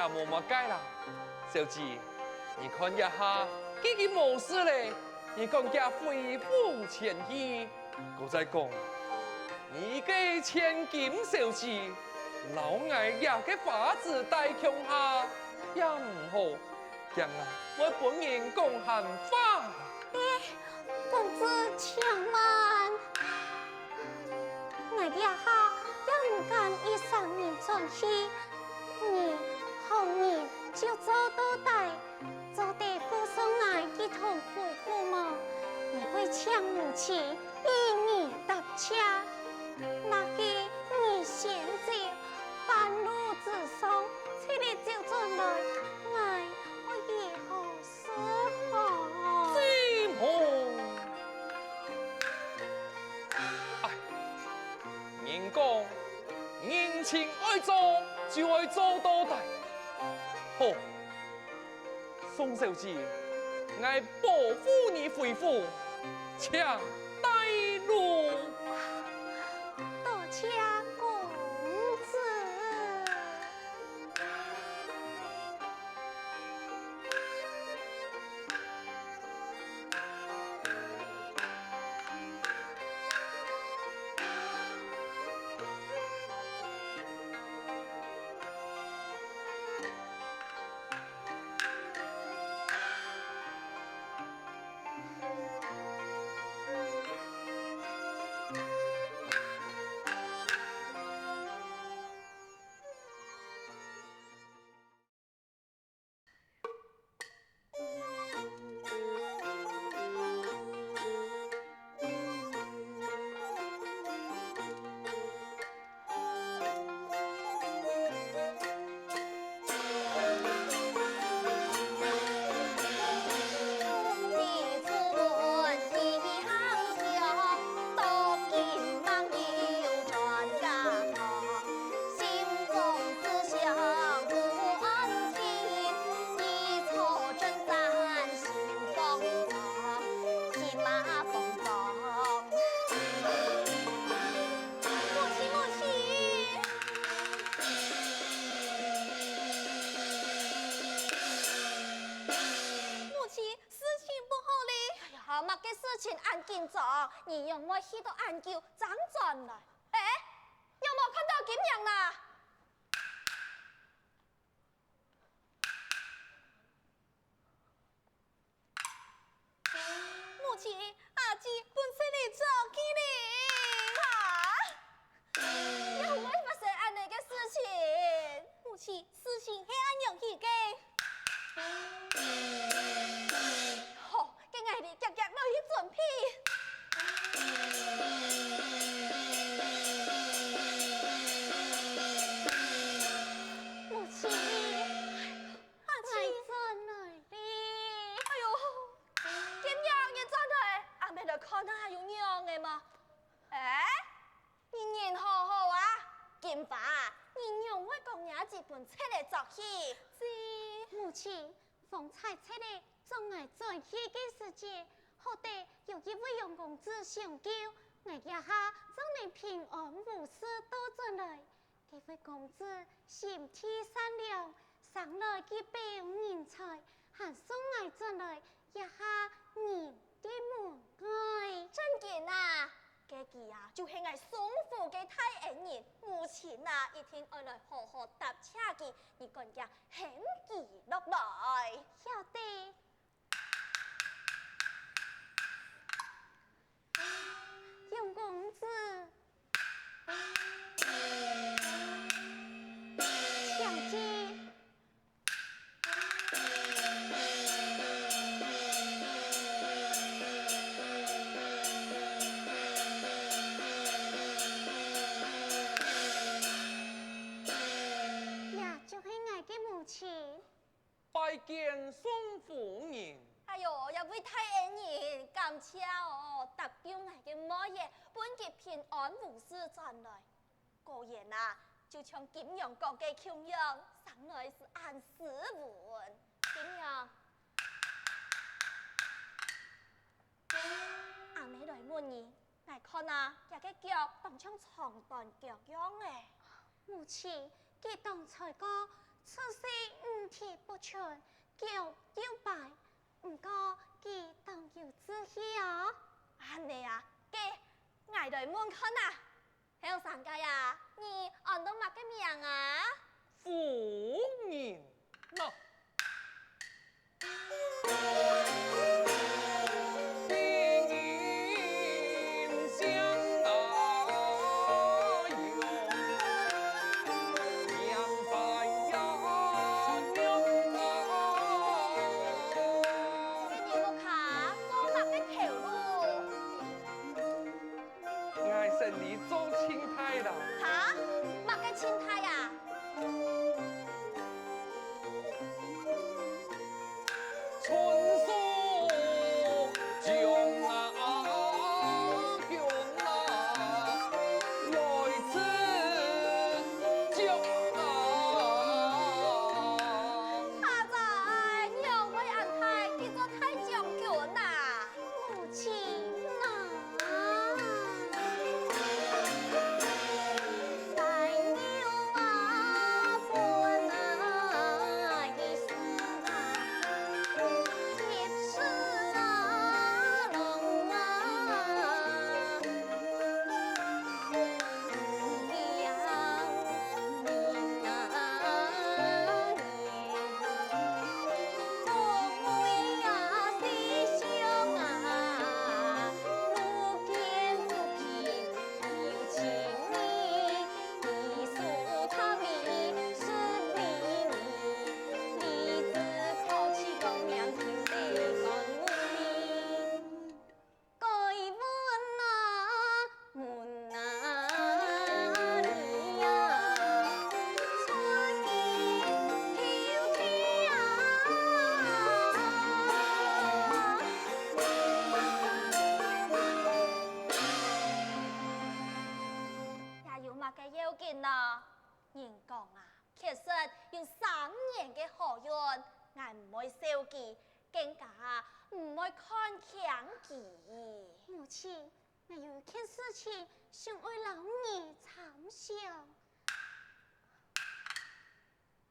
也冇乜解啦。小姐，你看一下，这个模式嘞，你讲家恢复前去，我再讲，你嘅千金小姐，老爱也嘅法子带强下，也唔好，让啊我本人讲闲话。公子千万，我也下也唔敢一上人转去，你后年就做到大，做地富送来一同回父母，你会抢母亲一年搭车，那是你先走，半路之上，催你就转来，我以后是好。西蒙。人讲人情爱做，就爱做到底。好，宋小姐，我保护你回府，请带路。多谢公子。安紧做，你用我许多研究辗转来。有冇看到金娘啦？母亲，阿姊本身你做起哩，有冇发生安尼嘅事情？母亲，事情系安样起嘅？好，今日你急急落去准备。母亲，阿姊转来哩。哎呦，今日你转来，阿妹来看下有样嘅嘛？你人好好啊，金发，你让我讲伢一本册嚟作起。是，母亲，方才册嚟总系转起嘅时节。好地有一位杨公子相救，我一下将你平安无事都转来。这位公子心地善良，上来结备人才，还送我转来，一下人的门爱。真见啊！这个啊，就是我送父嘅太恩人，母亲啊，一天爱来好好搭车佢，你讲嘅很记落来。晓得。杨公子，小姐，呀，就是我的母亲。拜见宋夫人。哎呦，一位太恩人，感谢哦，搭救我嘅母爷，本节平安无事转来。果然啊，就像金阳讲嘅腔样，上来是按时文。金阳，阿妹来问你，来看啊，这个脚当像长短脚样诶。母亲，佢当才个此事唔提不全，叫丢败，不过佢当有志气哦。安尼啊，给挨来问看啊，还有三家呀，你按到乜嘅名啊？夫人，喏。你做青苔啦？哈？乜嘅青苔呀？春树迥啊迥啊，来此迥啊！阿仔，娘为安太叫做太将军呐，母亲呐。人讲啊，其实有3年嘅好运，俺唔会受记，更加唔会看强记。母亲，我有一件事情想为老儿参详。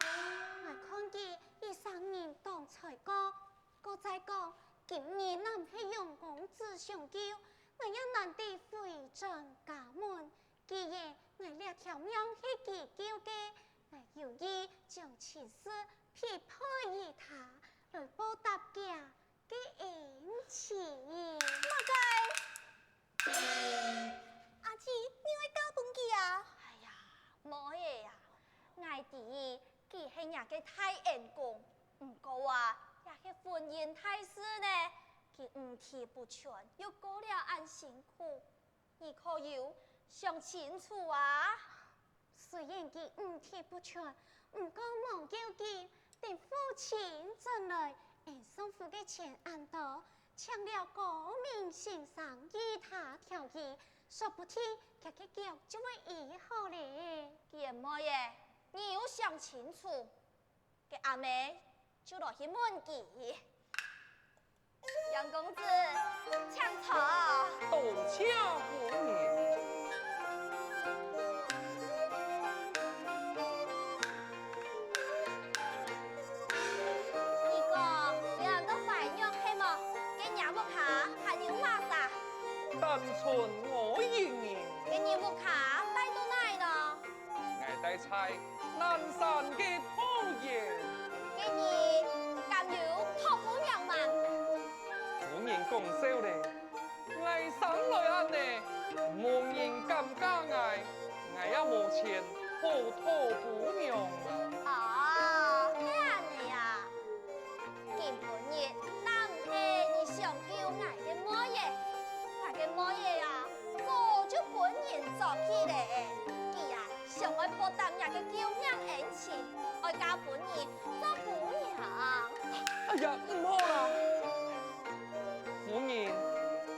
我看见伊3年当才哥，哥再讲今年南去用公子上轿，我要难地回转家门。既然我俩条命去祈求嘅，我有意将此事匹配于他，来报答家嘅恩情。乜该？阿姊，你会教本记啊？哎呀，冇嘢呀，爱弟佢系人嘅太恩公，唔过啊，也系婚姻大事呢，佢唔提不全，又过了俺辛苦，你可有想清楚啊？虽然佢唔提不全，唔过冇叫佢，等父亲进来，按送父嘅钱按到，抢了高明先生与他条件，说不定佢嘅脚就会医好咧。佢乜嘢？你要想清楚，嘅阿妹就落去问佢。杨公子，请坐。多谢夫人。你讲两个白娘系么？嘅娘木卡还有马啥？单纯我应你。嘅娘木卡带到哪呢？我带菜南山嘅土爷。嘅你敢有托付娘嘛？夫人讲笑咧，我生来安呢，无人敢嫁我也无钱好托付娘啊。哦，系安尼啊！今本日南系你上叫我嘅乜嘢？我嘅乜嘢啊？早就本人做起咧。佢啊，想爱报答人嘅救命恩情，爱嫁本人做姑娘。哎呀，唔好啦！夫人，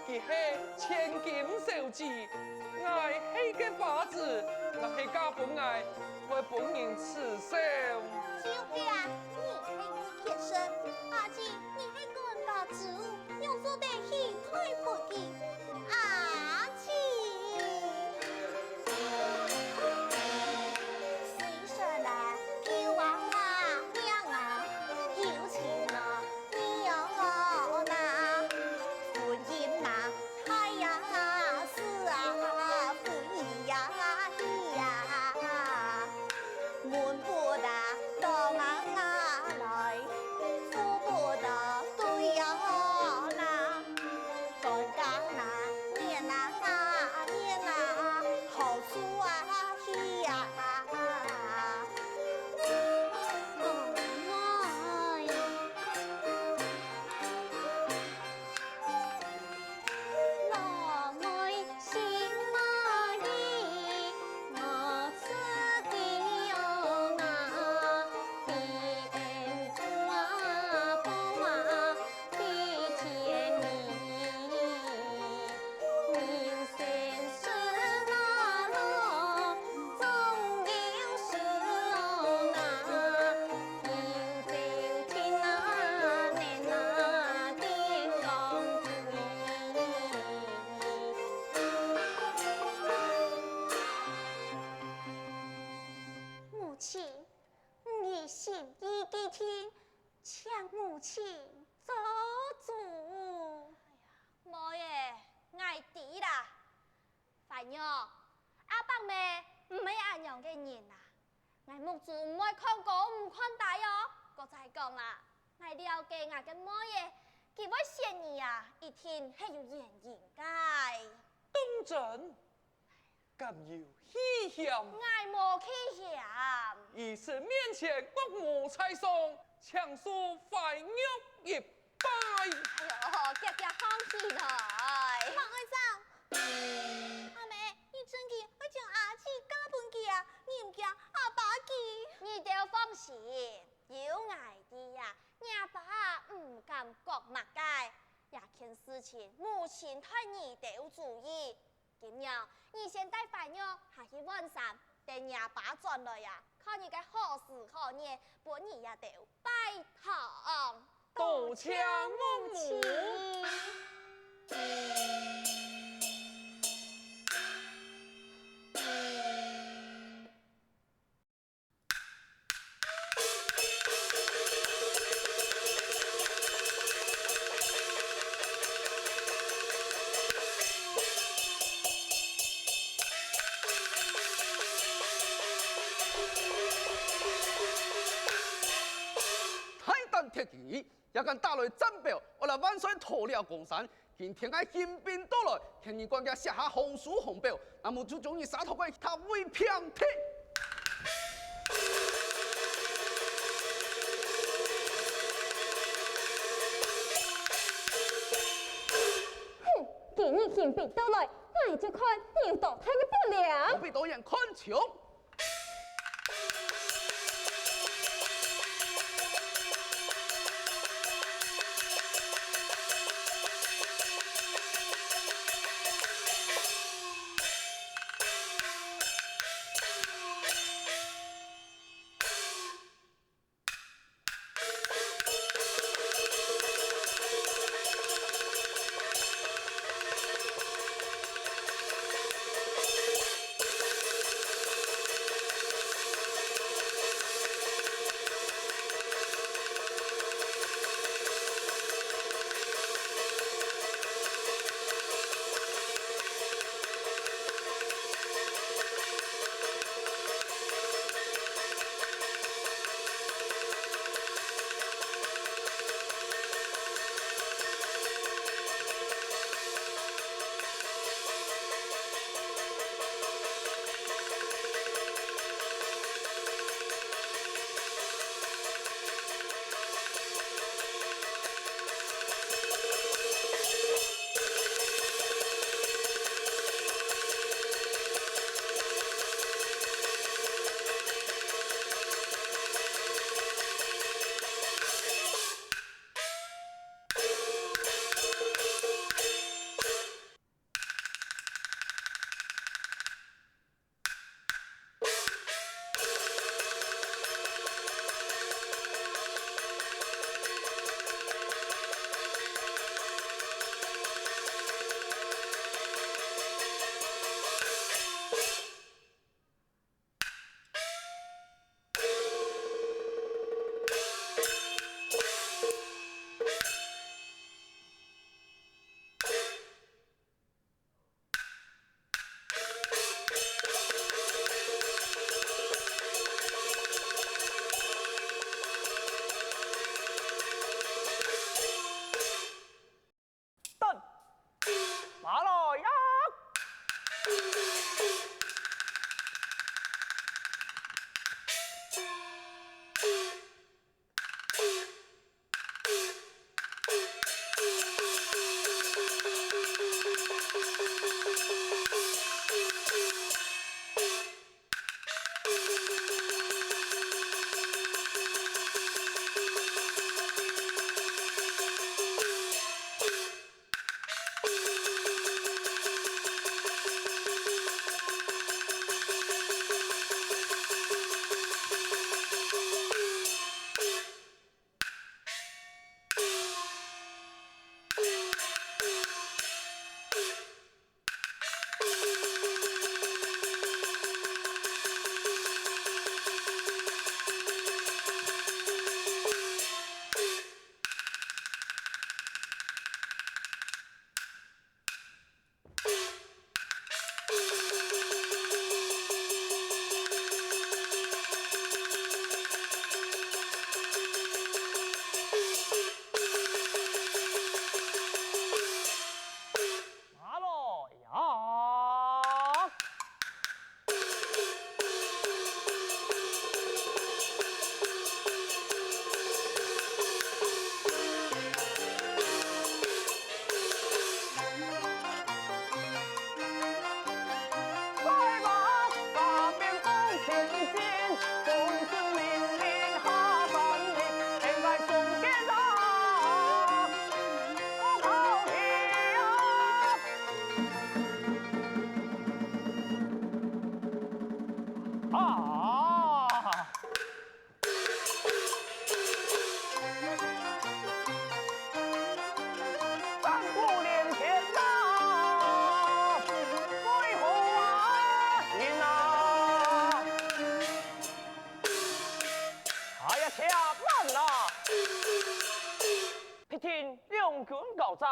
佢係千金小姐，我係嘅法子，那係嫁本愛，為本人刺手。就是啊，你係我撇身，阿姊你係官家之物，用做得起退不記。阿姊，雖說啦，叫王啊。亲做主。冇耶，爱弟啦，凡喏，阿伯妹唔系安样嘅人啦，我目珠唔会看高唔看大哦。我再讲啦，我了解我嘅妹耶，佢位嫌疑啊，一天系有原因嘅。当真，敢有虚险？我冇去嫌。以是面前国母才送，强诉快玉一拜。哎呦，家家放起来。王爱长，阿妹，你真嘅要将阿姊嫁本去啊？你唔惊阿爸记？你都放心，有爱的呀，阿爸唔敢讲乜嘅。也件事情，母亲对你都有注意。今日你先带饭药下去晚上，等阿爸转来呀，看你嘅好事好业，本你也都拜堂。多谢我母。铁骑也敢打来战表，我来万岁脱了江山，今天爱兴兵到来，请你管家写下红书红表，那么就将你杀头鬼他为平替。哼，今日兴兵到来，我就看你倒他的不了。我被导演看球。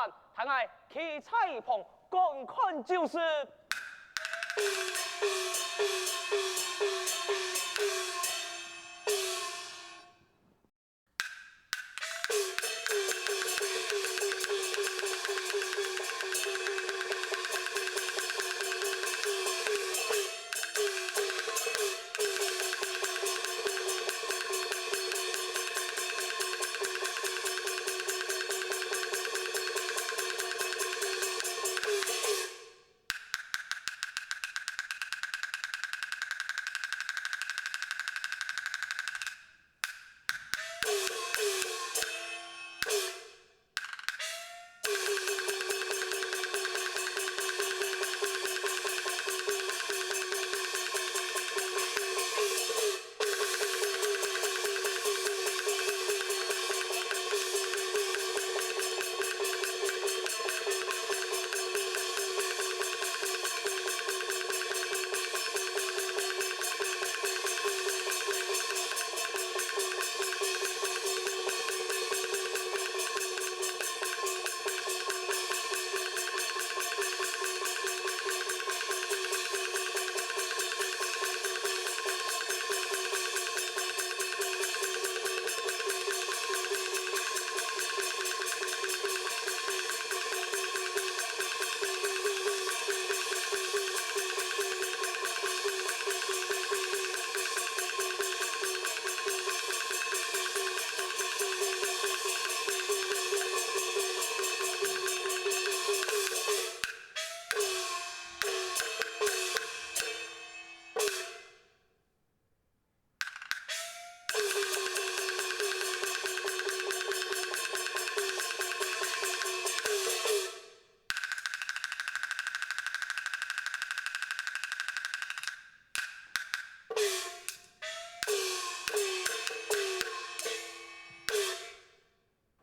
饭，太爱去菜一旁看看就是。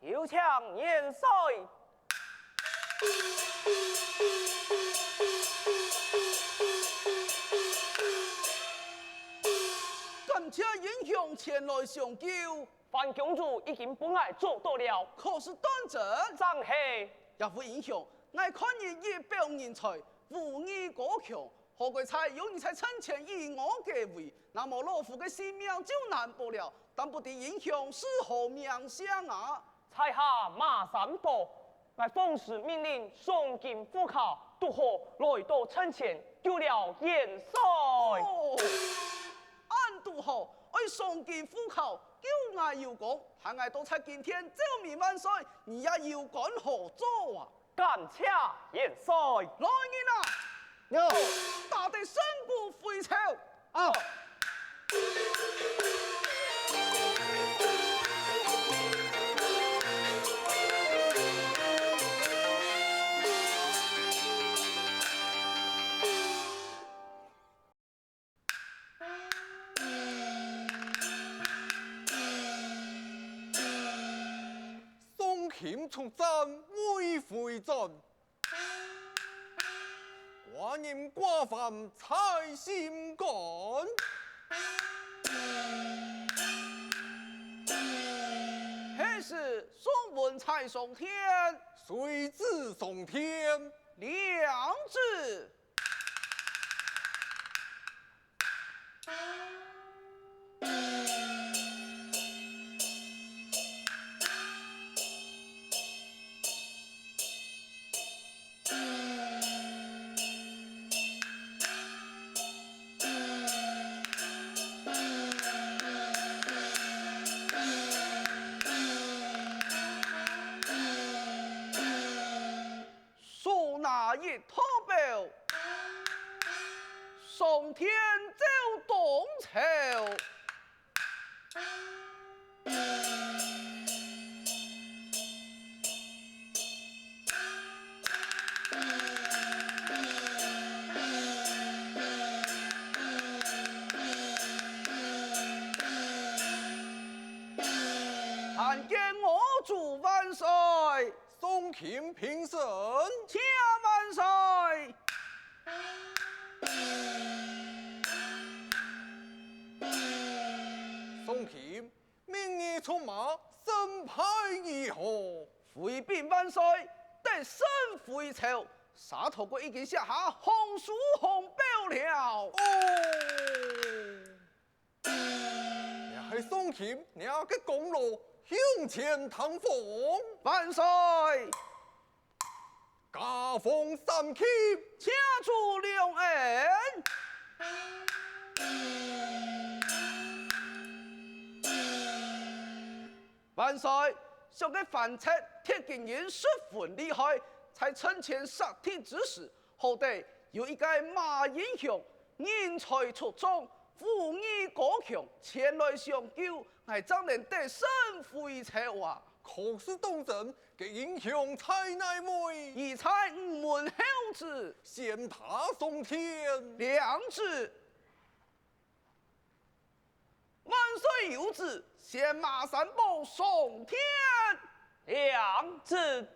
有请元帅。感谢英雄前来相救，范公主已经本来做到了，可是当真张黑也会英雄，爱看你一表人才，武艺高强，何贵才有你才趁前以我给位，那么老夫的性命就难保了。但不敌英雄是何命相啊？才下马三宝，我奉使命令送进府考，渡河来到趁前救了元帅。哦，俺都好，爱送进府考，救俺有功，还爱多才今天奏明万岁，你也要干何做啊？感谢元帅。来人啊！哟，打得身骨回朝。啊！宋钦从战未回转，寡人寡犯才心肝。还是宋文才送天，谁知送天？良知。说那一托表，送天走东朝。参见我主万岁，宋钦平身。且万岁。宋钦，明日出马，审判如何？回禀万岁，得胜回朝，沙头国已经写下红书红表了。哦，也系宋钦那个功劳向前腾风，万岁！加封三卿，家主两恩。万岁！小个反贼铁金人十分厉害，才趁前杀敌之时，好歹有一个马英雄人才出众，武艺高强，前来相救，还怎能得胜回朝啊？可是当真嘅英雄才乃美，一才五门孝子，献他送天。良子。万岁有旨，献马三宝送天。两子